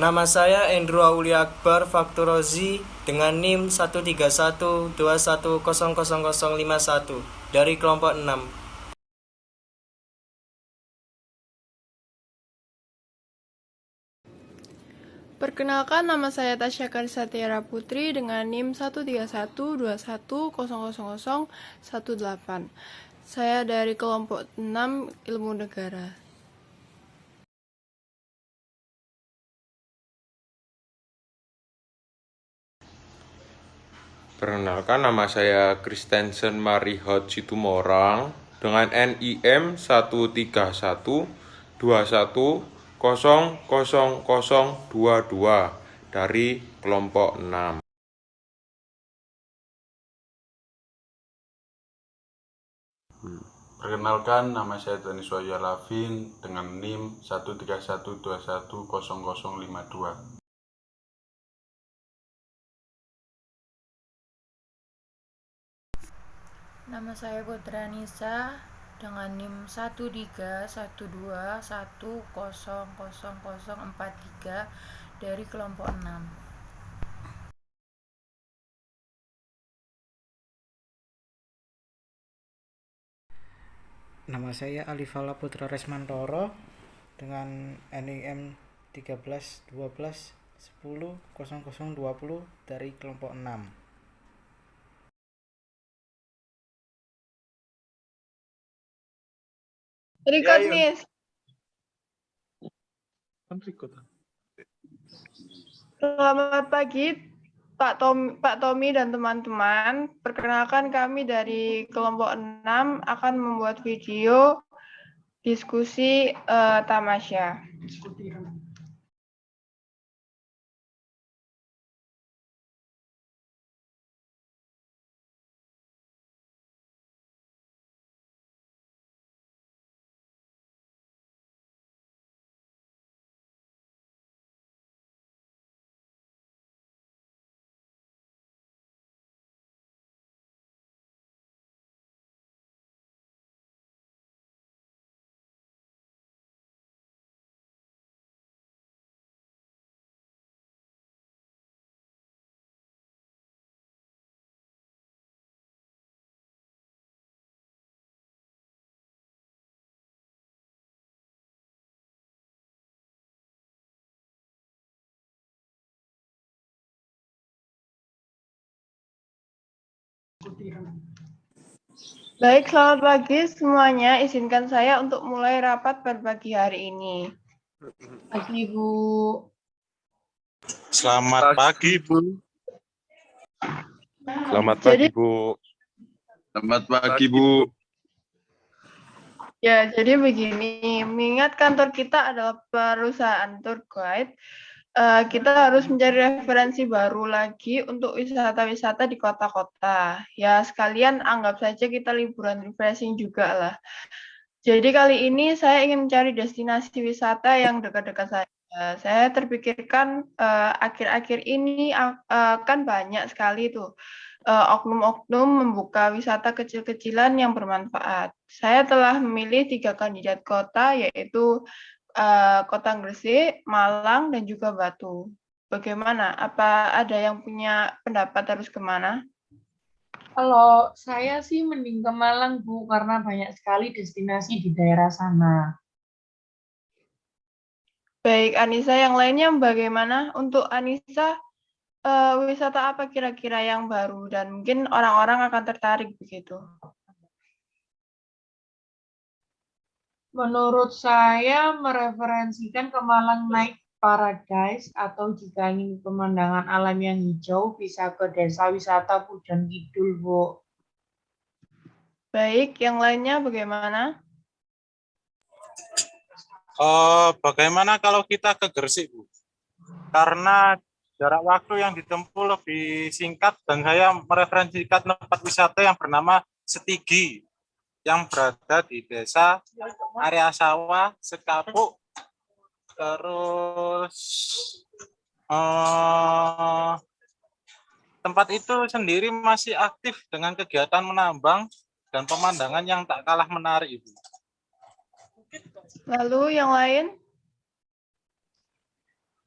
Nama saya Endro Aulia Akbar Fakturozi dengan NIM 13121000051 dari kelompok 6. Perkenalkan, nama saya Tasya Karisa Tiara Putri dengan NIM 13121000018. Saya dari kelompok 6 Ilmu Negara. Perkenalkan, nama saya Kristensen Marihot Situmorang dengan NIM 13121000022 dari kelompok 6. Perkenalkan, nama saya Tony Soya Lavin dengan NIM 131210052. Nama saya Putra Nisa dengan NIM 13121000043 dari kelompok 6. Nama saya Alifala Putra Resmantoro dengan NIM 1312100020 dari kelompok 6. Record, Nis. Selamat pagi, Pak Tommy dan teman-teman. Perkenalkan, kami dari kelompok 6 akan membuat video diskusi tamasya. Baik, selamat pagi semuanya. Izinkan saya untuk mulai rapat pada pagi hari ini. Pagi, Bu. Selamat pagi, Bu. Selamat pagi, Bu. Selamat pagi, Bu. Ya, jadi begini, mengingat kantor kita adalah perusahaan tour guide, kita harus mencari referensi baru lagi untuk wisata-wisata di kota-kota. Ya, sekalian anggap saja kita liburan refreshing juga lah. Jadi kali ini saya ingin mencari destinasi wisata yang dekat-dekat saya. Saya terpikirkan akhir-akhir ini kan banyak sekali tuh oknum-oknum membuka wisata kecil-kecilan yang bermanfaat. Saya telah memilih 3 kandidat kota, yaitu Kota Gresik, Malang, dan juga Batu. Bagaimana? Apa ada yang punya pendapat harus kemana? Kalau saya sih mending ke Malang, Bu, karena banyak sekali destinasi di daerah sana. Baik, Anissa, yang lainnya bagaimana? Untuk Anissa, wisata apa kira-kira yang baru dan mungkin orang-orang akan tertarik begitu? Menurut saya mereferensikan ke Malang Night Paradise atau jika ingin pemandangan alam yang hijau bisa ke Desa Wisata Pujon Kidul, Bu. Baik, yang lainnya bagaimana? Bagaimana kalau kita ke Gresik, Bu? Karena jarak waktu yang ditempuh lebih singkat dan saya mereferensikan tempat wisata yang bernama Setigi yang berada di desa area sawah Sekapuk. Terus tempat itu sendiri masih aktif dengan kegiatan menambang dan pemandangan yang tak kalah menarik, Ibu. Lalu yang lain?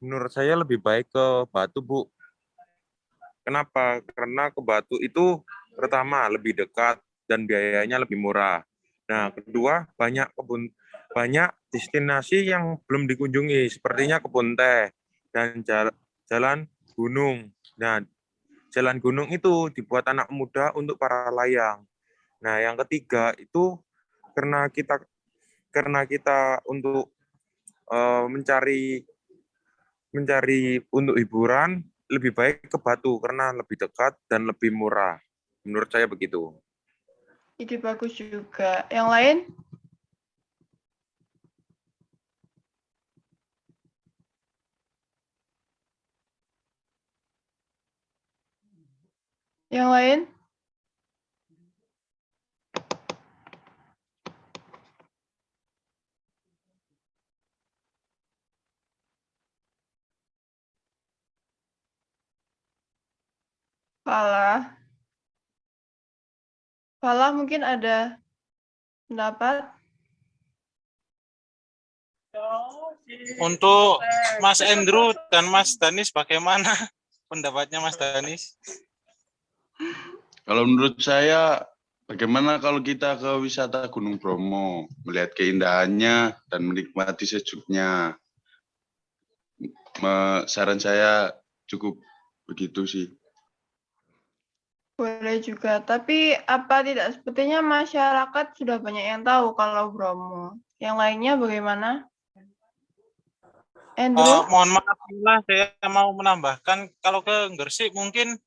Menurut saya lebih baik ke Batu, Bu. Kenapa? Karena ke Batu itu pertama lebih dekat dan biayanya lebih murah. Nah, kedua banyak destinasi yang belum dikunjungi, sepertinya kebun teh dan jalan gunung. Nah, jalan gunung itu dibuat anak muda untuk para layang. Nah, yang ketiga itu karena kita untuk mencari untuk hiburan, lebih baik ke Batu karena lebih dekat dan lebih murah. Menurut saya begitu. Ide bagus juga. Yang lain? Yang lain? Falah. Falah mungkin ada pendapat? Untuk Mas Andrew dan Mas Danis, bagaimana pendapatnya Mas Danis? Kalau menurut saya, bagaimana kalau kita ke wisata Gunung Bromo, melihat keindahannya dan menikmati sejuknya. Saran saya cukup begitu sih. Boleh juga, tapi apa tidak sepertinya masyarakat sudah banyak yang tahu kalau Bromo. Yang lainnya bagaimana? Andrew? Mohon maaf, saya mau menambahkan, kalau ke Gresik mungkin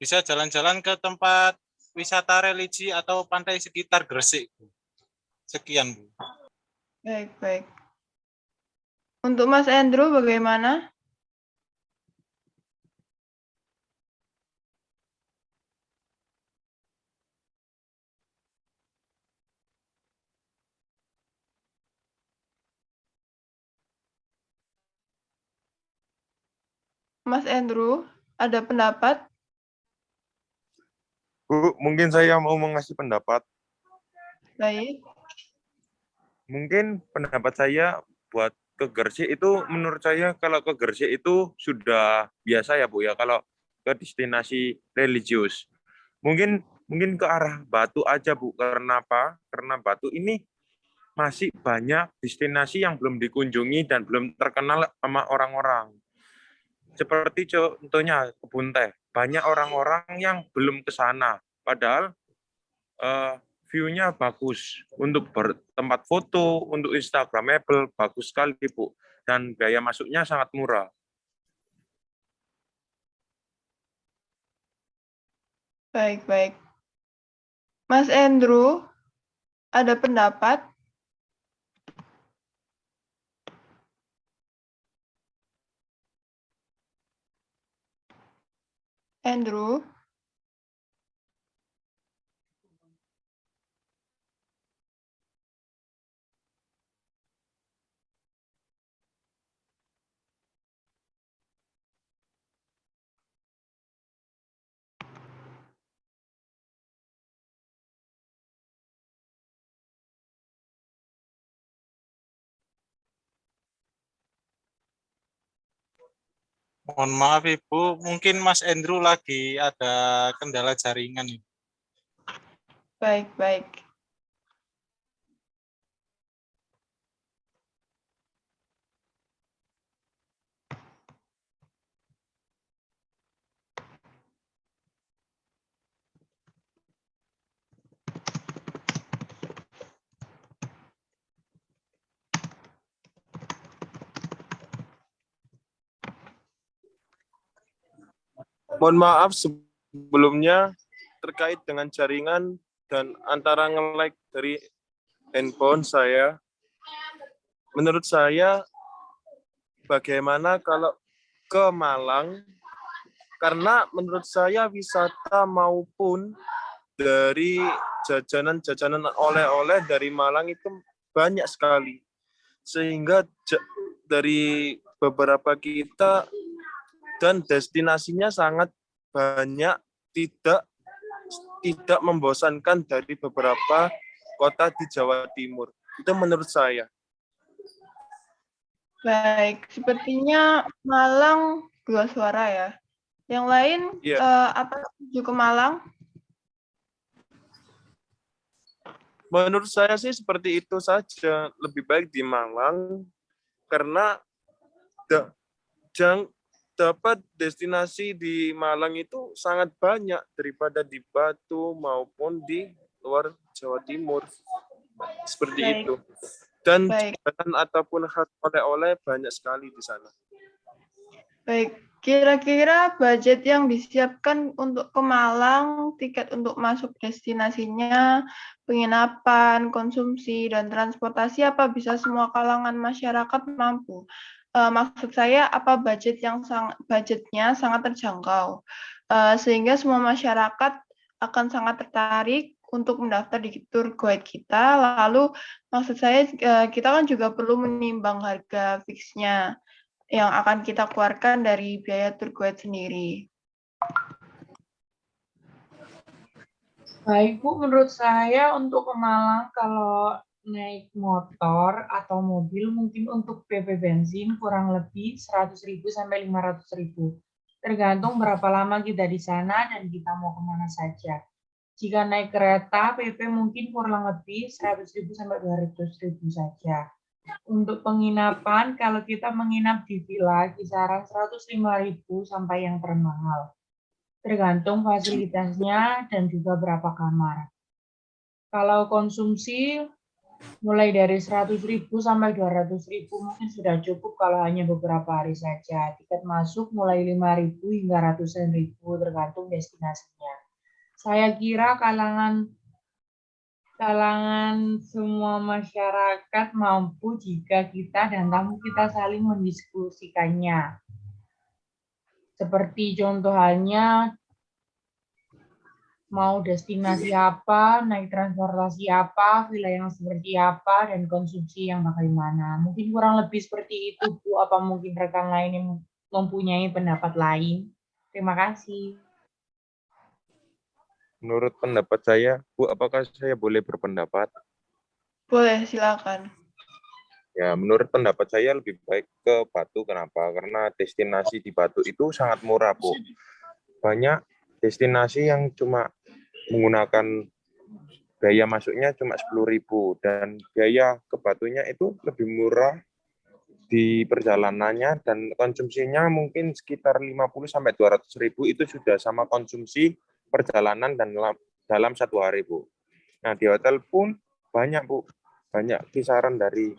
bisa jalan-jalan ke tempat wisata religi atau pantai sekitar Gresik. Sekian, Bu. Baik. Untuk Mas Andrew bagaimana? Mas Andrew, ada pendapat? Bu, mungkin saya mau mengasih pendapat. Baik. Mungkin pendapat saya buat ke Gresik itu, menurut saya kalau ke Gresik itu sudah biasa ya Bu ya, kalau ke destinasi religius. Mungkin ke arah Batu aja Bu. Karena apa? Karena Batu ini masih banyak destinasi yang belum dikunjungi dan belum terkenal sama orang-orang. Seperti contohnya kebun teh. Banyak orang-orang yang belum ke sana. Padahal view-nya bagus. Untuk bertempat foto, untuk Instagramable, bagus sekali, Bu. Dan biaya masuknya sangat murah. Baik. Mas Andrew, ada pendapat? Andrew? Mohon maaf Ibu, mungkin Mas Andrew lagi ada kendala jaringan. Baik. Mohon maaf sebelumnya terkait dengan jaringan dan antara nge-lag dari handphone saya. Menurut saya, bagaimana kalau ke Malang? Karena menurut saya wisata maupun dari jajanan-jajanan oleh-oleh dari Malang itu banyak sekali. Sehingga dari beberapa kita dan destinasinya sangat banyak, tidak membosankan dari beberapa kota di Jawa Timur. Itu menurut saya. Baik, sepertinya Malang 2 suara ya. Yang lain Iya. apa setuju ke Malang? Menurut saya sih seperti itu saja. Lebih baik di Malang karena dapat destinasi di Malang itu sangat banyak daripada di Batu maupun di luar Jawa Timur. Seperti Baik. itu. Dan Baik. jajanan ataupun khas oleh-oleh banyak sekali di sana. Baik, kira-kira budget yang disiapkan untuk ke Malang, tiket untuk masuk destinasinya, penginapan, konsumsi, dan transportasi apa bisa semua kalangan masyarakat mampu? Maksud saya apa budgetnya sangat terjangkau, sehingga semua masyarakat akan sangat tertarik untuk mendaftar di tour guide kita. Lalu maksud saya kita kan juga perlu menimbang harga fixnya yang akan kita keluarkan dari biaya tour guide sendiri. Baik Bu, menurut saya untuk ke Malang kalau naik motor atau mobil mungkin untuk PP bensin kurang lebih 100.000 sampai 500.000. Tergantung berapa lama kita di sana dan kita mau kemana saja. Jika naik kereta, PP mungkin kurang lebih 100.000 sampai 200.000 saja. Untuk penginapan, kalau kita menginap di villa, kisaran 105.000 sampai yang termahal. Tergantung fasilitasnya dan juga berapa kamar. Kalau konsumsi, mulai dari 100.000 sampai 200.000 mungkin sudah cukup kalau hanya beberapa hari saja. Tiket masuk mulai 5.000 hingga ratusan ribu, tergantung destinasinya. Saya kira kalangan semua masyarakat mampu jika kita dan tamu kita saling mendiskusikannya. Seperti contoh halnya, mau destinasi apa, naik transportasi apa, villa yang seperti apa, dan konsumsi yang bagaimana. Mungkin kurang lebih seperti itu, Bu. Apa mungkin rekan lain yang mempunyai pendapat lain? Terima kasih. Menurut pendapat saya, Bu, apakah saya boleh berpendapat? Boleh, silakan. Ya, menurut pendapat saya lebih baik ke Batu. Kenapa? Karena destinasi di Batu itu sangat murah, Bu. Banyak destinasi yang cuma menggunakan biaya masuknya cuma 10.000 dan biaya ke Batunya itu lebih murah di perjalanannya dan konsumsinya mungkin sekitar 50 sampai 200.000 itu sudah sama konsumsi perjalanan dan dalam 1 hari, Bu. Nah, di hotel pun banyak, Bu. Banyak kisaran dari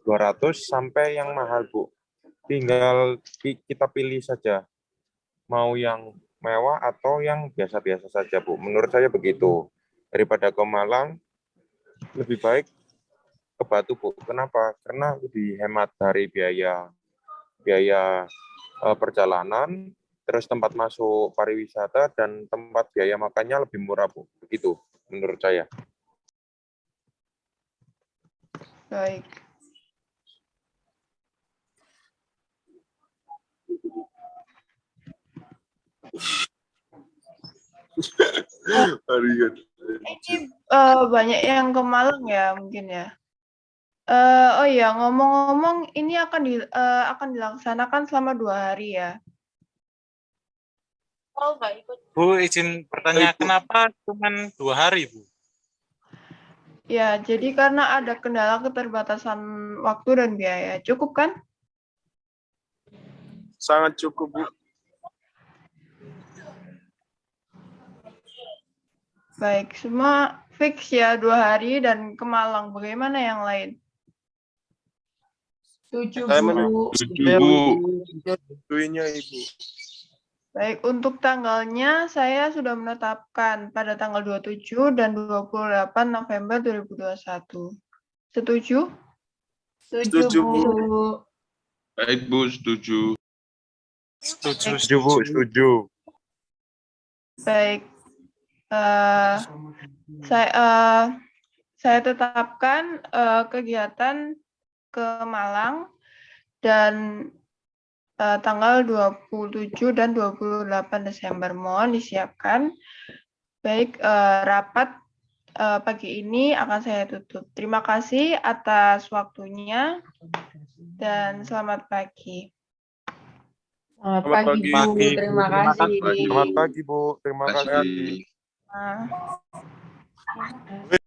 200 sampai yang mahal, Bu. Tinggal kita pilih saja mau yang mewah atau yang biasa-biasa saja, Bu. Menurut saya begitu. Daripada ke Malang, lebih baik ke Batu, Bu. Kenapa? Karena lebih hemat dari biaya perjalanan, terus tempat masuk pariwisata, dan tempat biaya makannya lebih murah, Bu. Begitu menurut saya. Baik. Ini banyak yang ke Malang ya mungkin ya. Oh iya, ngomong-ngomong ini akan dilaksanakan selama 2 hari ya. Oh, nggak ikut. Bu, izin bertanya, kenapa cuma 2 hari, Bu? Ya, jadi karena ada kendala keterbatasan waktu dan biaya. Cukup kan? Sangat cukup, Bu. Baik, semua fix ya 2 hari dan ke Malang. Bagaimana yang lain? Setuju, Saya Bu. Setuju, Bu. Setujunya, Ibu. Baik, untuk tanggalnya saya sudah menetapkan pada tanggal 27 dan 28 November 2021. Setuju? Setuju, Bu. Baik, Bu, setuju. Setuju, Bu. Setuju. Baik. Saya tetapkan kegiatan ke Malang dan tanggal 27 dan 28 Desember. Mohon disiapkan. Baik, rapat pagi ini akan saya tutup. Terima kasih atas waktunya. dan selamat pagi. Selamat Selamat pagi, pagi. Bu. Terima Terima kasih. kasih. Selamat pagi, Bu. Terima Terima kasih. kasih. Nah.